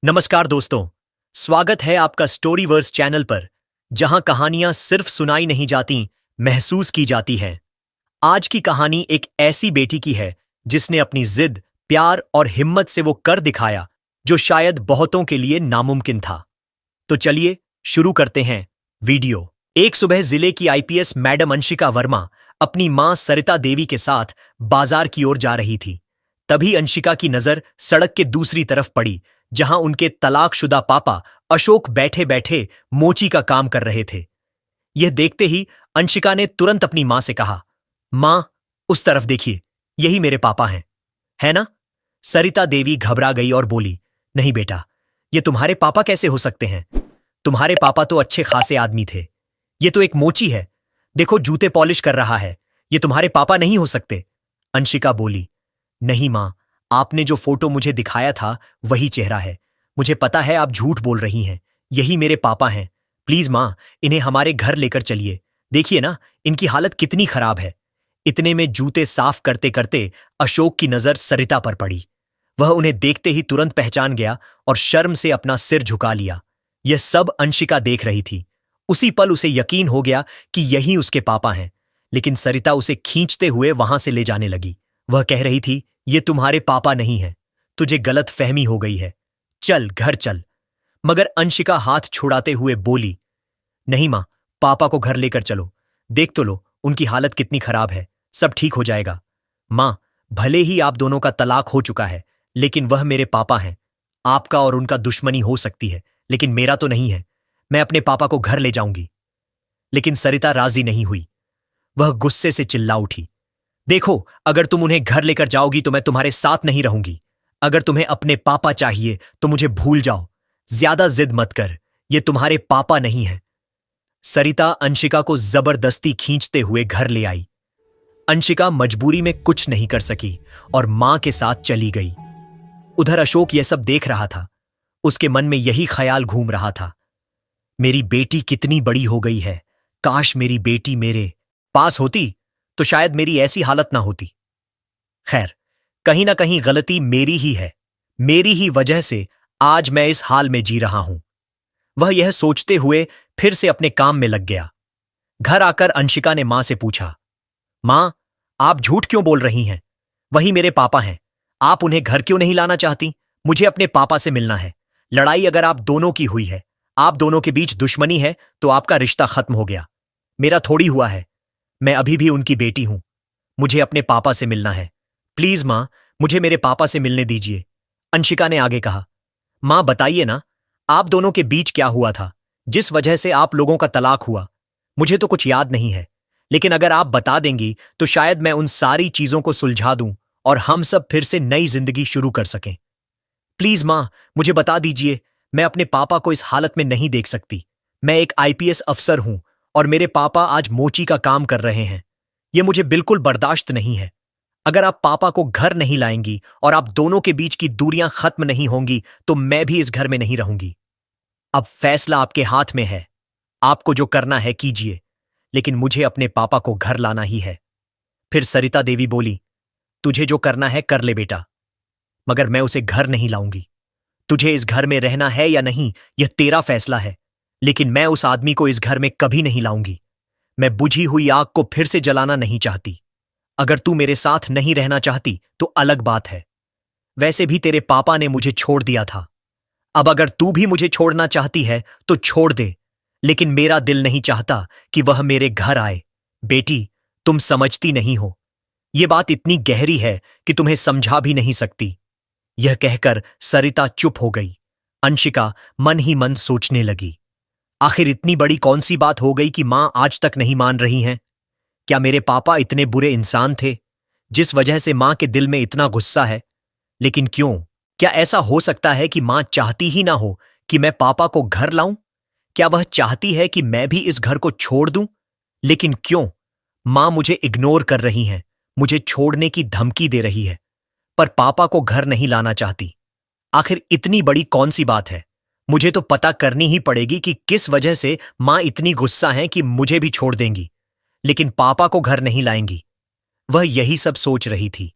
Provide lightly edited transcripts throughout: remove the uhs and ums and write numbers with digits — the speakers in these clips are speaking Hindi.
नमस्कार दोस्तों, स्वागत है आपका स्टोरीवर्स चैनल पर, जहां कहानियां सिर्फ सुनाई नहीं जाती, महसूस की जाती हैं। आज की कहानी एक ऐसी बेटी की है जिसने अपनी जिद, प्यार और हिम्मत से वो कर दिखाया जो शायद बहुतों के लिए नामुमकिन था। तो चलिए शुरू करते हैं वीडियो। एक सुबह जिले की आईपीएस मैडम अंशिका वर्मा अपनी मां सरिता देवी के साथ बाजार की ओर जा रही थी। तभी अंशिका की नजर सड़क के दूसरी तरफ पड़ी, जहां उनके तलाकशुदा पापा अशोक बैठे बैठे मोची का काम कर रहे थे। यह देखते ही अंशिका ने तुरंत अपनी मां से कहा, मां, उस तरफ देखिए, यही मेरे पापा हैं, है ना? सरिता देवी घबरा गई और बोली, नहीं बेटा, ये तुम्हारे पापा कैसे हो सकते हैं? तुम्हारे पापा तो अच्छे खासे आदमी थे। ये तो एक मोची है, देखो जूते पॉलिश कर रहा है, ये तुम्हारे पापा नहीं हो सकते। अंशिका बोली, नहीं मां, आपने जो फोटो मुझे दिखाया था वही चेहरा है। मुझे पता है आप झूठ बोल रही हैं, यही मेरे पापा हैं। प्लीज मां, इन्हें हमारे घर लेकर चलिए। देखिए ना, इनकी हालत कितनी खराब है। इतने में जूते साफ करते करते अशोक की नजर सरिता पर पड़ी। वह उन्हें देखते ही तुरंत पहचान गया और शर्म से अपना सिर झुका लिया। यह सब अंशिका देख रही थी। उसी पल उसे यकीन हो गया कि यही उसके पापा हैं, लेकिन सरिता उसे खींचते हुए वहां से ले जाने लगी। वह कह रही थी, ये तुम्हारे पापा नहीं हैं, तुझे गलत फहमी हो गई है, चल घर चल। मगर अंशिका हाथ छुड़ाते हुए बोली, नहीं मां, पापा को घर लेकर चलो, देख तो लो उनकी हालत कितनी खराब है, सब ठीक हो जाएगा। मां, भले ही आप दोनों का तलाक हो चुका है, लेकिन वह मेरे पापा हैं। आपका और उनका दुश्मनी हो सकती है, लेकिन मेरा तो नहीं है। मैं अपने पापा को घर ले जाऊंगी। लेकिन सरिता राजी नहीं हुई। वह गुस्से से चिल्ला उठी, देखो, अगर तुम उन्हें घर लेकर जाओगी तो मैं तुम्हारे साथ नहीं रहूंगी। अगर तुम्हें अपने पापा चाहिए तो मुझे भूल जाओ, ज्यादा जिद मत कर, ये तुम्हारे पापा नहीं हैं। सरिता अंशिका को जबरदस्ती खींचते हुए घर ले आई। अंशिका मजबूरी में कुछ नहीं कर सकी और मां के साथ चली गई। उधर अशोक यह सब देख रहा था। उसके मन में यही ख्याल घूम रहा था, मेरी बेटी कितनी बड़ी हो गई है, काश मेरी बेटी मेरे पास होती तो शायद मेरी ऐसी हालत ना होती। खैर, कहीं ना कहीं गलती मेरी ही है, मेरी ही वजह से आज मैं इस हाल में जी रहा हूं। वह यह सोचते हुए फिर से अपने काम में लग गया। घर आकर अंशिका ने मां से पूछा, मां, आप झूठ क्यों बोल रही हैं? वही मेरे पापा हैं, आप उन्हें घर क्यों नहीं लाना चाहती? मुझे अपने पापा से मिलना है। लड़ाई अगर आप दोनों की हुई है, आप दोनों के बीच दुश्मनी है, तो आपका रिश्ता खत्म हो गया, मेरा थोड़ी हुआ है। मैं अभी भी उनकी बेटी हूं, मुझे अपने पापा से मिलना है। प्लीज मां, मुझे मेरे पापा से मिलने दीजिए। अंशिका ने आगे कहा, मां बताइए ना, आप दोनों के बीच क्या हुआ था जिस वजह से आप लोगों का तलाक हुआ? मुझे तो कुछ याद नहीं है, लेकिन अगर आप बता देंगी तो शायद मैं उन सारी चीजों को सुलझा दूं और हम सब फिर से नई जिंदगी शुरू कर सकें। प्लीज मां, मुझे बता दीजिए, मैं अपने पापा को इस हालत में नहीं देख सकती। मैं एक आईपीएस अफसर हूं और मेरे पापा आज मोची का काम कर रहे हैं। यह मुझे बिल्कुल बर्दाश्त नहीं है। अगर आप पापा को घर नहीं लाएंगी और आप दोनों के बीच की दूरियां खत्म नहीं होंगी तो मैं भी इस घर में नहीं रहूंगी। अब फैसला आपके हाथ में है, आपको जो करना है कीजिए, लेकिन मुझे अपने पापा को घर लाना ही है। फिर सरिता देवी बोली, तुझे जो करना है कर ले बेटा, मगर मैं उसे घर नहीं लाऊंगी। तुझे इस घर में रहना है या नहीं, यह तेरा फैसला है, लेकिन मैं उस आदमी को इस घर में कभी नहीं लाऊंगी। मैं बुझी हुई आग को फिर से जलाना नहीं चाहती। अगर तू मेरे साथ नहीं रहना चाहती तो अलग बात है। वैसे भी तेरे पापा ने मुझे छोड़ दिया था। अब अगर तू भी मुझे छोड़ना चाहती है तो छोड़ दे, लेकिन मेरा दिल नहीं चाहता कि वह मेरे घर आए। बेटी, तुम समझती नहीं हो, यह बात इतनी गहरी है कि तुम्हें समझा भी नहीं सकती। यह कहकर सरिता चुप हो गई। अंशिका मन ही मन सोचने लगी, आखिर इतनी बड़ी कौन सी बात हो गई कि मां आज तक नहीं मान रही हैं? क्या मेरे पापा इतने बुरे इंसान थे जिस वजह से मां के दिल में इतना गुस्सा है? लेकिन क्यों? क्या ऐसा हो सकता है कि मां चाहती ही ना हो कि मैं पापा को घर लाऊं? क्या वह चाहती है कि मैं भी इस घर को छोड़ दूं? लेकिन क्यों? मां मुझे इग्नोर कर रही हैं, मुझे छोड़ने की धमकी दे रही है, पर पापा को घर नहीं लाना चाहती। आखिर इतनी बड़ी कौन सी बात है? मुझे तो पता करनी ही पड़ेगी कि किस वजह से मां इतनी गुस्सा है कि मुझे भी छोड़ देंगी, लेकिन पापा को घर नहीं लाएंगी। वह यही सब सोच रही थी।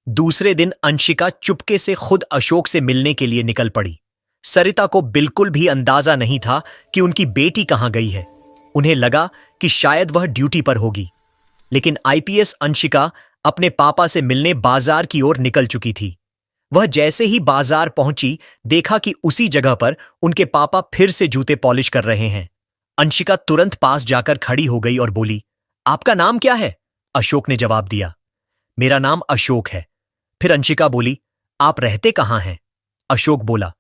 दूसरे दिन अंशिका चुपके से खुद अशोक से मिलने के लिए निकल पड़ी। सरिता को बिल्कुल भी अंदाजा नहीं था कि उनकी बेटी कहां गई है। उन्हें लगा कि शायद वह ड्यूटी पर होगी, लेकिन आईपीएस अंशिका अपने पापा से मिलने बाजार की ओर निकल चुकी थी। वह जैसे ही बाजार पहुंची, देखा कि उसी जगह पर उनके पापा फिर से जूते पॉलिश कर रहे हैं। अंशिका तुरंत पास जाकर खड़ी हो गई और बोली, आपका नाम क्या है? अशोक ने जवाब दिया, मेरा नाम अशोक है। फिर अंशिका बोली, आप रहते कहां हैं? अशोक बोला,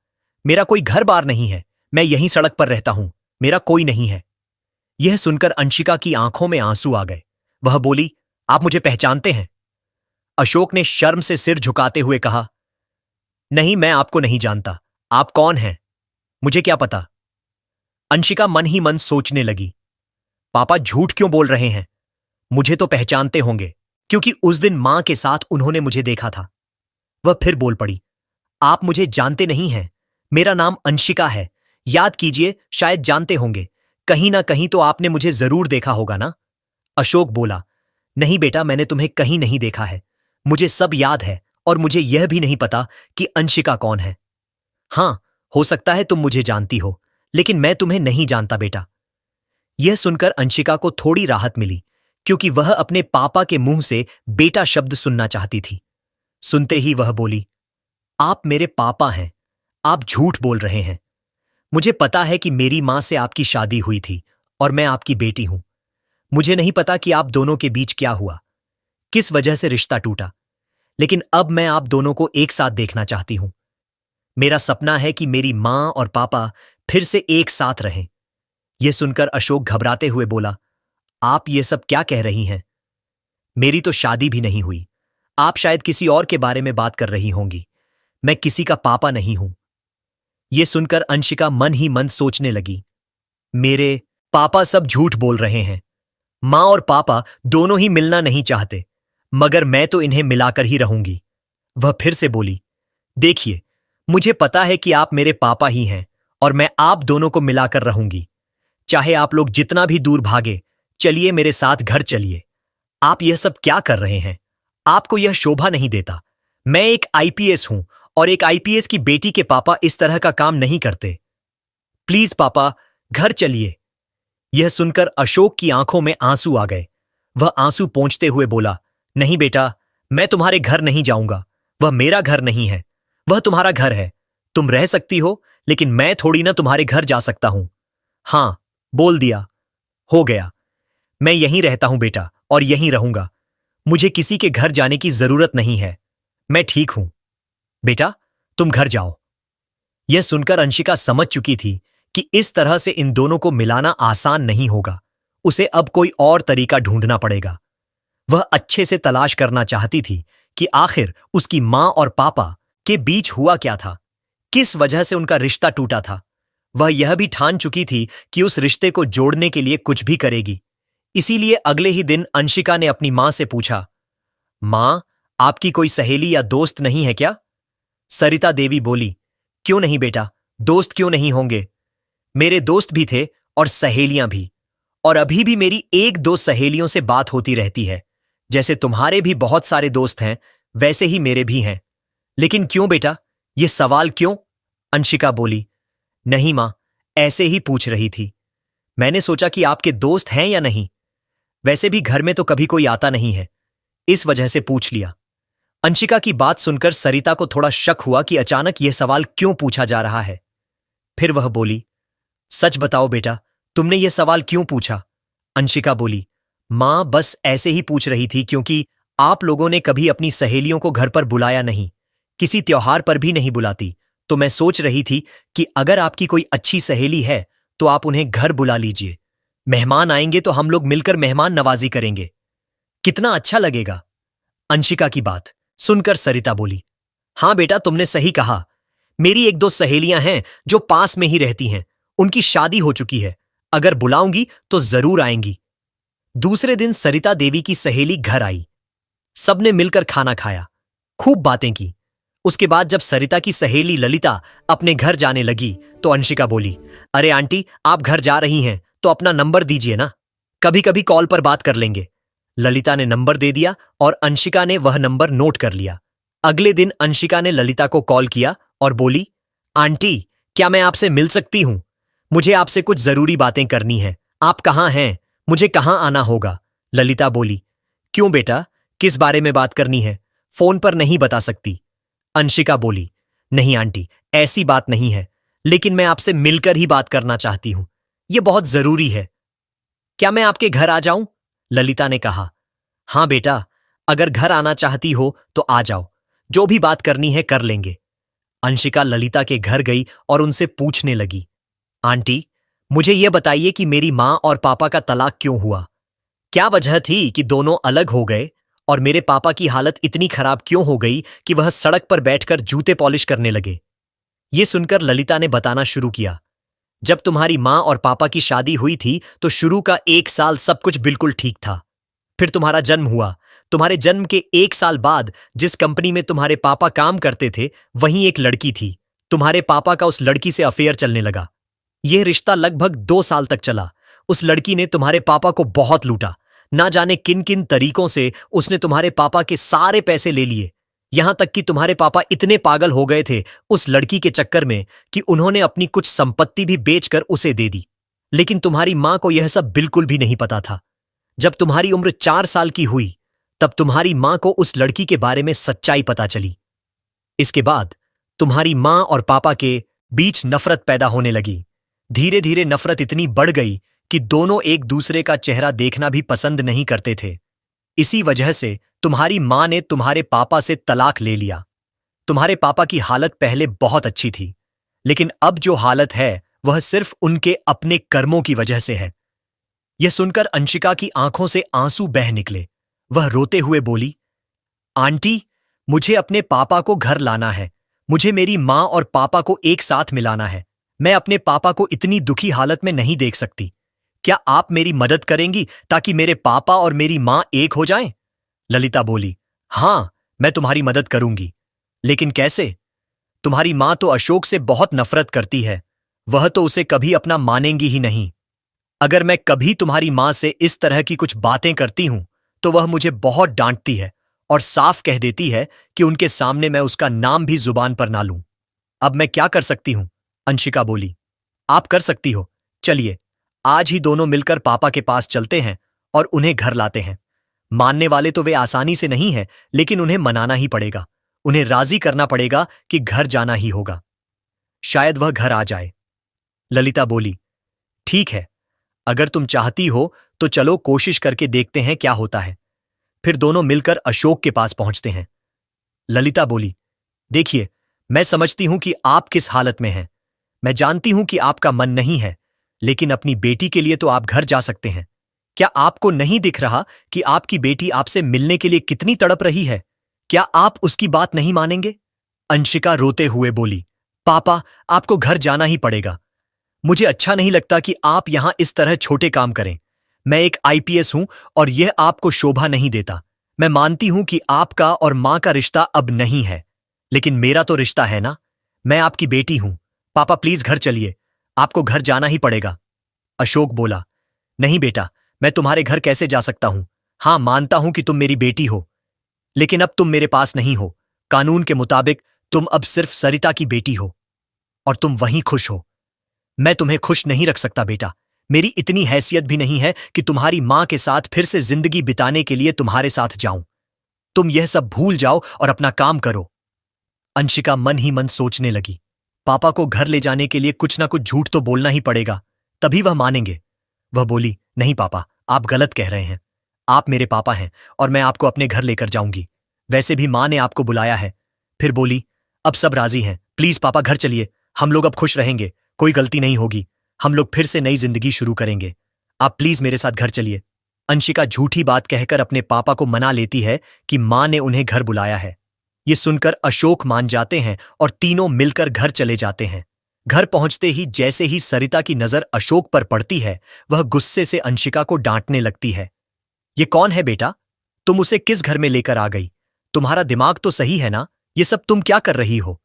मेरा कोई घर बार नहीं है, मैं यहीं सड़क पर रहता हूं, मेरा कोई नहीं है। यह सुनकर अंशिका की आंखों में आंसू आ गए। वह बोली, आप मुझे पहचानते हैं? अशोक ने शर्म से सिर झुकाते हुए कहा, नहीं, मैं आपको नहीं जानता। आप कौन हैं? मुझे क्या पता? अंशिका मन ही मन सोचने लगी, पापा झूठ क्यों बोल रहे हैं? मुझे तो पहचानते होंगे, क्योंकि उस दिन मां के साथ उन्होंने मुझे देखा था। वह फिर बोल पड़ी, आप मुझे जानते नहीं हैं, मेरा नाम अंशिका है। याद कीजिए, शायद जानते होंगे, कहीं ना कहीं तो आपने मुझे जरूर देखा होगा ना? अशोक बोला, नहीं बेटा, मैंने तुम्हें कहीं नहीं देखा है। मुझे सब याद है और मुझे यह भी नहीं पता कि अंशिका कौन है। हां, हो सकता है तुम मुझे जानती हो, लेकिन मैं तुम्हें नहीं जानता बेटा। यह सुनकर अंशिका को थोड़ी राहत मिली, क्योंकि वह अपने पापा के मुंह से बेटा शब्द सुनना चाहती थी। सुनते ही वह बोली, आप मेरे पापा हैं, आप झूठ बोल रहे हैं। मुझे पता है कि मेरी मां से आपकी शादी हुई थी और मैं आपकी बेटी हूं। मुझे नहीं पता कि आप दोनों के बीच क्या हुआ, किस वजह से रिश्ता टूटा, लेकिन अब मैं आप दोनों को एक साथ देखना चाहती हूं। मेरा सपना है कि मेरी मां और पापा फिर से एक साथ रहें। यह सुनकर अशोक घबराते हुए बोला, आप ये सब क्या कह रही हैं? मेरी तो शादी भी नहीं हुई, आप शायद किसी और के बारे में बात कर रही होंगी। मैं किसी का पापा नहीं हूं। यह सुनकर अंशिका मन ही मन सोचने लगी, मेरे पापा सब झूठ बोल रहे हैं। मां और पापा दोनों ही मिलना नहीं चाहते, मगर मैं तो इन्हें मिलाकर ही रहूंगी। वह फिर से बोली, देखिए, मुझे पता है कि आप मेरे पापा ही हैं और मैं आप दोनों को मिलाकर रहूंगी। चाहे आप लोग जितना भी दूर भागे, चलिए मेरे साथ घर चलिए। आप यह सब क्या कर रहे हैं? आपको यह शोभा नहीं देता। मैं एक आईपीएस हूं और एक आईपीएस की बेटी के पापा इस तरह का काम नहीं करते। प्लीज पापा, घर चलिए। यह सुनकर अशोक की आंखों में आंसू आ गए। वह आंसू पोंछते हुए बोला, नहीं बेटा, मैं तुम्हारे घर नहीं जाऊंगा। वह मेरा घर नहीं है, वह तुम्हारा घर है। तुम रह सकती हो, लेकिन मैं थोड़ी ना तुम्हारे घर जा सकता हूं। हां, बोल दिया, हो गया। मैं यहीं रहता हूं बेटा, और यहीं रहूंगा। मुझे किसी के घर जाने की जरूरत नहीं है। मैं ठीक हूं। बेटा, तुम घर जाओ। यह सुनकर अंशिका समझ चुकी थी कि इस तरह से इन दोनों को मिलाना आसान नहीं होगा। उसे अब कोई और तरीका ढूंढना पड़ेगा। वह अच्छे से तलाश करना चाहती थी कि आखिर उसकी मां और पापा के बीच हुआ क्या था, किस वजह से उनका रिश्ता टूटा था। वह यह भी ठान चुकी थी कि उस रिश्ते को जोड़ने के लिए कुछ भी करेगी। इसीलिए अगले ही दिन अंशिका ने अपनी मां से पूछा, मां, आपकी कोई सहेली या दोस्त नहीं है क्या? सरिता देवी बोली, क्यों नहीं बेटा, दोस्त क्यों नहीं होंगे? मेरे दोस्त भी थे और सहेलियां भी, और अभी भी मेरी एक दो सहेलियों से बात होती रहती है। जैसे तुम्हारे भी बहुत सारे दोस्त हैं, वैसे ही मेरे भी हैं। लेकिन क्यों बेटा, ये सवाल क्यों? अंशिका बोली, नहीं मां, ऐसे ही पूछ रही थी। मैंने सोचा कि आपके दोस्त हैं या नहीं। वैसे भी घर में तो कभी कोई आता नहीं है, इस वजह से पूछ लिया। अंशिका की बात सुनकर सरिता को थोड़ा शक हुआ कि अचानक यह सवाल क्यों पूछा जा रहा है। फिर वह बोली, सच बताओ बेटा, तुमने यह सवाल क्यों पूछा? अंशिका बोली, मां, बस ऐसे ही पूछ रही थी, क्योंकि आप लोगों ने कभी अपनी सहेलियों को घर पर बुलाया नहीं, किसी त्योहार पर भी नहीं बुलाती। तो मैं सोच रही थी कि अगर आपकी कोई अच्छी सहेली है तो आप उन्हें घर बुला लीजिए। मेहमान आएंगे तो हम लोग मिलकर मेहमान नवाजी करेंगे। कितना अच्छा लगेगा। अंशिका की बात सुनकर सरिता बोली, हां बेटा, तुमने सही कहा। मेरी एक दो सहेलियां हैं जो पास में ही रहती हैं, उनकी शादी हो चुकी है। अगर बुलाऊंगी तो जरूर आएंगी। दूसरे दिन सरिता देवी की सहेली घर आई। सबने मिलकर खाना खाया, खूब बातें की। उसके बाद जब सरिता की सहेली ललिता अपने घर जाने लगी तो अंशिका बोली, अरे आंटी, आप घर जा रही हैं तो अपना नंबर दीजिए ना, कभी कभी कॉल पर बात कर लेंगे। ललिता ने नंबर दे दिया और अंशिका ने वह नंबर नोट कर लिया। अगले दिन अंशिका ने ललिता को कॉल किया और बोली, आंटी, क्या मैं आपसे मिल सकती हूँ? मुझे आपसे कुछ जरूरी बातें करनी है। आप कहाँ हैं? मुझे कहाँ आना होगा? ललिता बोली। क्यों बेटा, किस बारे में बात करनी है? फोन पर नहीं बता सकती। अंशिका बोली। नहीं आंटी, ऐसी बात नहीं है, लेकिन मैं आपसे मिलकर ही बात करना चाहती हूं। यह बहुत जरूरी है। क्या मैं आपके घर आ जाऊं? ललिता ने कहा। हाँ बेटा, अगर घर आना चाहती हो तो आ जाओ। जो भी बात करनी है कर लेंगे। अंशिका ललिता के घर गई और उनसे पूछने लगी। आंटी, मुझे यह बताइए कि मेरी माँ और पापा का तलाक क्यों हुआ? क्या वजह थी कि दोनों अलग हो गए? और मेरे पापा की हालत इतनी खराब क्यों हो गई कि वह सड़क पर बैठकर जूते पॉलिश करने लगे? ये सुनकर ललिता ने बताना शुरू किया। जब तुम्हारी माँ और पापा की शादी हुई थी तो शुरू का 1 साल सब कुछ बिल्कुल ठीक था। फिर तुम्हारा जन्म हुआ। तुम्हारे जन्म के 1 साल बाद जिस कंपनी में तुम्हारे पापा काम करते थे, वहीं एक लड़की थी। तुम्हारे पापा का उस लड़की से अफेयर चलने लगा। यह रिश्ता लगभग 2 साल तक चला। उस लड़की ने तुम्हारे पापा को बहुत लूटा। ना जाने किन किन तरीकों से उसने तुम्हारे पापा के सारे पैसे ले लिए। यहां तक कि तुम्हारे पापा इतने पागल हो गए थे उस लड़की के चक्कर में कि उन्होंने अपनी कुछ संपत्ति भी बेचकर उसे दे दी। लेकिन तुम्हारी मां को यह सब बिल्कुल भी नहीं पता था। जब तुम्हारी उम्र 4 साल की हुई, तब तुम्हारी मां को उस लड़की के बारे में सच्चाई पता चली। इसके बाद तुम्हारी मां और पापा के बीच नफरत पैदा होने लगी। धीरे धीरे नफरत इतनी बढ़ गई कि दोनों एक दूसरे का चेहरा देखना भी पसंद नहीं करते थे। इसी वजह से तुम्हारी मां ने तुम्हारे पापा से तलाक ले लिया। तुम्हारे पापा की हालत पहले बहुत अच्छी थी, लेकिन अब जो हालत है वह सिर्फ उनके अपने कर्मों की वजह से है। यह सुनकर अंशिका की आंखों से आंसू बह निकले। वह रोते हुए बोली, आंटी, मुझे अपने पापा को घर लाना है। मुझे मेरी मां और पापा को एक साथ मिलाना है। मैं अपने पापा को इतनी दुखी हालत में नहीं देख सकती। क्या आप मेरी मदद करेंगी ताकि मेरे पापा और मेरी मां एक हो जाएं? ललिता बोली। हां, मैं तुम्हारी मदद करूंगी, लेकिन कैसे? तुम्हारी मां तो अशोक से बहुत नफरत करती है। वह तो उसे कभी अपना मानेंगी ही नहीं। अगर मैं कभी तुम्हारी मां से इस तरह की कुछ बातें करती हूं तो वह मुझे बहुत डांटती है और साफ कह देती है कि उनके सामने मैं उसका नाम भी जुबान पर ना लूं। अब मैं क्या कर सकती हूं? अंशिका बोली। आप कर सकती हो। चलिए, आज ही दोनों मिलकर पापा के पास चलते हैं और उन्हें घर लाते हैं। मानने वाले तो वे आसानी से नहीं है, लेकिन उन्हें मनाना ही पड़ेगा। उन्हें राजी करना पड़ेगा कि घर जाना ही होगा। शायद वह घर आ जाए। ललिता बोली। ठीक है, अगर तुम चाहती हो तो चलो कोशिश करके देखते हैं क्या होता है। फिर दोनों मिलकर अशोक के पास पहुंचते हैं। ललिता बोली। देखिए, मैं समझती हूं कि आप किस हालत में हैं। मैं जानती हूं कि आपका मन नहीं है, लेकिन अपनी बेटी के लिए तो आप घर जा सकते हैं। क्या आपको नहीं दिख रहा कि आपकी बेटी आपसे मिलने के लिए कितनी तड़प रही है? क्या आप उसकी बात नहीं मानेंगे? अंशिका रोते हुए बोली। पापा, आपको घर जाना ही पड़ेगा। मुझे अच्छा नहीं लगता कि आप यहां इस तरह छोटे काम करें। मैं एक आईपीएस हूं और यह आपको शोभा नहीं देता। मैं मानती हूं कि आपका और मां का रिश्ता अब नहीं है, लेकिन मेरा तो रिश्ता है ना। मैं आपकी बेटी हूं। पापा प्लीज घर चलिए। आपको घर जाना ही पड़ेगा। अशोक बोला। नहीं बेटा, मैं तुम्हारे घर कैसे जा सकता हूं? हां, मानता हूं कि तुम मेरी बेटी हो, लेकिन अब तुम मेरे पास नहीं हो। कानून के मुताबिक तुम अब सिर्फ सरिता की बेटी हो और तुम वहीं खुश हो। मैं तुम्हें खुश नहीं रख सकता बेटा। मेरी इतनी हैसियत भी नहीं है कि तुम्हारी मां के साथ फिर से जिंदगी बिताने के लिए तुम्हारे साथ जाऊं। तुम यह सब भूल जाओ और अपना काम करो। अंशिका मन ही मन सोचने लगी। पापा को घर ले जाने के लिए कुछ ना कुछ झूठ तो बोलना ही पड़ेगा, तभी वह मानेंगे। वह बोली, नहीं पापा, आप गलत कह रहे हैं। आप मेरे पापा हैं और मैं आपको अपने घर लेकर जाऊंगी। वैसे भी मां ने आपको बुलाया है। फिर बोली, अब सब राजी हैं। प्लीज पापा घर चलिए। हम लोग अब खुश रहेंगे। कोई गलती नहीं होगी। हम लोग फिर से नई जिंदगी शुरू करेंगे। आप प्लीज मेरे साथ घर चलिए। अंशिका झूठी बात कहकर अपने पापा को मना लेती है कि मां ने उन्हें घर बुलाया है। ये सुनकर अशोक मान जाते हैं और तीनों मिलकर घर चले जाते हैं। घर पहुंचते ही जैसे ही सरिता की नजर अशोक पर पड़ती है, वह गुस्से से अंशिका को डांटने लगती है। ये कौन है बेटा? तुम उसे किस घर में लेकर आ गई? तुम्हारा दिमाग तो सही है ना? ये सब तुम क्या कर रही हो?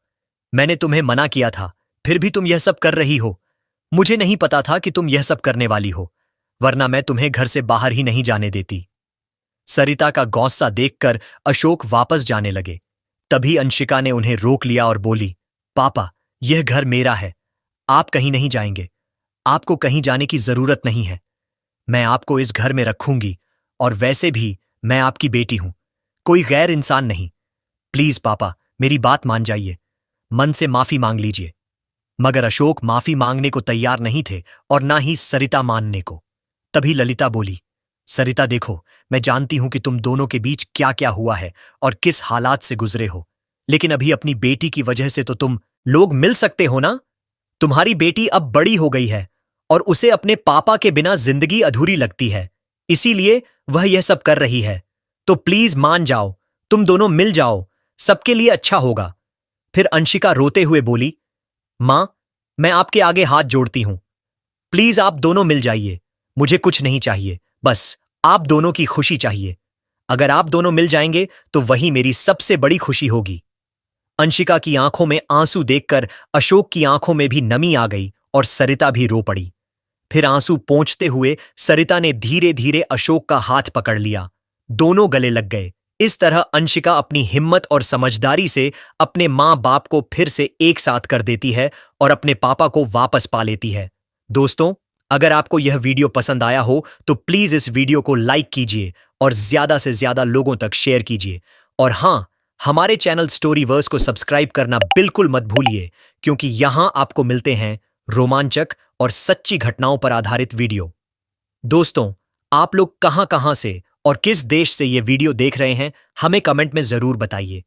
मैंने तुम्हें मना किया था, फिर भी तुम यह सब कर रही हो। मुझे नहीं पता था कि तुम यह सब करने वाली हो, वरना मैं तुम्हें घर से बाहर ही नहीं जाने देती। सरिता का गौस्सा देखकर अशोक वापस जाने लगे। तभी अंशिका ने उन्हें रोक लिया और बोली, पापा, यह घर मेरा है। आप कहीं नहीं जाएंगे। आपको कहीं जाने की जरूरत नहीं है। मैं आपको इस घर में रखूंगी, और वैसे भी मैं आपकी बेटी हूं, कोई गैर इंसान नहीं। प्लीज पापा, मेरी बात मान जाइए। मन से माफी मांग लीजिए। मगर अशोक माफी मांगने को तैयार नहीं थे, और ना ही सरिता मानने को। तभी ललिता बोली, सरिता देखो, मैं जानती हूं कि तुम दोनों के बीच क्या क्या हुआ है और किस हालात से गुजरे हो, लेकिन अभी अपनी बेटी की वजह से तो तुम लोग मिल सकते हो ना। तुम्हारी बेटी अब बड़ी हो गई है, और उसे अपने पापा के बिना जिंदगी अधूरी लगती है, इसीलिए वह यह सब कर रही है। तो प्लीज मान जाओ, तुम दोनों मिल जाओ, सबके लिए अच्छा होगा। फिर अंशिका रोते हुए बोली, मां, मैं आपके आगे हाथ जोड़ती हूं। प्लीज आप दोनों मिल जाइए। मुझे कुछ नहीं चाहिए, बस आप दोनों की खुशी चाहिए। अगर आप दोनों मिल जाएंगे तो वही मेरी सबसे बड़ी खुशी होगी। अंशिका की आंखों में आंसू देखकर अशोक की आंखों में भी नमी आ गई, और सरिता भी रो पड़ी। फिर आंसू पोंछते हुए सरिता ने धीरे धीरे अशोक का हाथ पकड़ लिया। दोनों गले लग गए। इस तरह अंशिका अपनी हिम्मत और समझदारी से अपने मां बाप को फिर से एक साथ कर देती है, और अपने पापा को वापस पा लेती है। दोस्तों, अगर आपको यह वीडियो पसंद आया हो तो प्लीज इस वीडियो को लाइक कीजिए, और ज्यादा से ज्यादा लोगों तक शेयर कीजिए। और हां, हमारे चैनल स्टोरीवर्स को सब्सक्राइब करना बिल्कुल मत भूलिए, क्योंकि यहां आपको मिलते हैं रोमांचक और सच्ची घटनाओं पर आधारित वीडियो। दोस्तों, आप लोग कहां कहां से और किस देश से ये वीडियो देख रहे हैं, हमें कमेंट में जरूर बताइए।